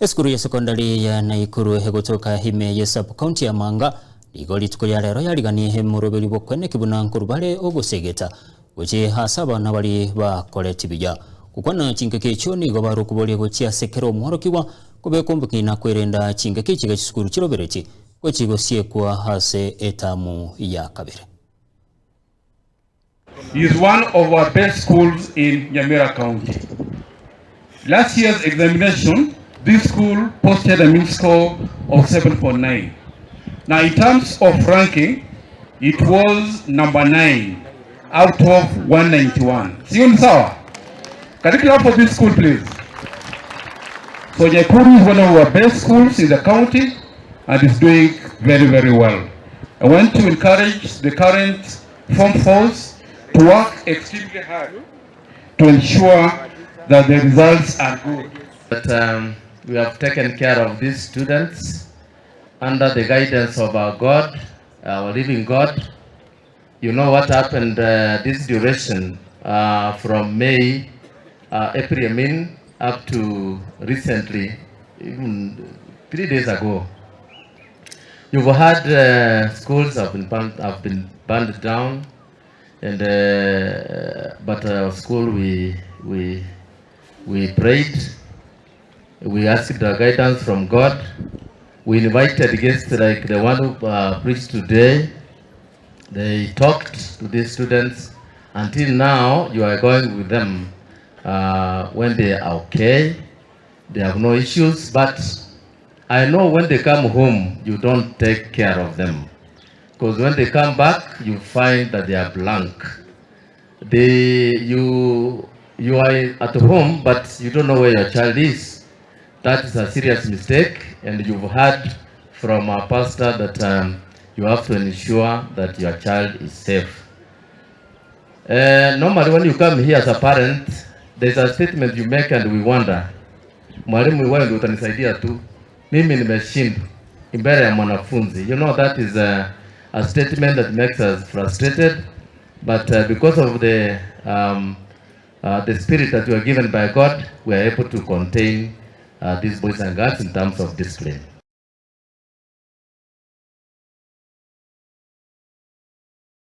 Eskuru ya sekondari ya Naikuru hegotoka hime ya sub-county ya Manga ligo lituko lya lero yaliganiye murobeli bokwene kibuna nkurubale ogosegeta weche hasaba na bali bakole tibija kukwana chingeke cyo nigo barukubolye gochya sekero muhorokiwa kubekombukina kwerenda chingeke chiga chisukuru chirobereki kwechigo siekwa hase etamu ya kabere. He is one of our best schools in Nyamira County. Last year's examination, this school posted a mean score of 7.9. Now, in terms of ranking, it was number 9 out of 191. See you sawa. Can you clap for this school, please? So Naikuru is one of our best schools in the county and is doing very, very well. I want to encourage the current Form 4s to work extremely hard to ensure that the results are good. But we have taken care of these students under the guidance of our God, our living God. You know what happened this duration from May, April, up to recently, even 3 days ago. You've had schools have been burned down, and but our school we prayed. We asked the guidance from God. We invited guests like the one who preached today. They talked to these students. Until now, you are going with them when they are okay. They have no issues. But I know when they come home, you don't take care of them. Because when they come back, you find that they are blank. You are at home, but you don't know where your child is. That is a serious mistake, and you've heard from our pastor that you have to ensure that your child is safe. Normally when you come here as a parent, there's a statement you make and we wonder, mwalimu wewe ndio utanisaidia tu, mimi nimeshindwa mbele ya mwanafunzi. You know, that is a statement that makes us frustrated, but because of the spirit that we are given by God, we are able to contain these boys and girls in terms of discipline.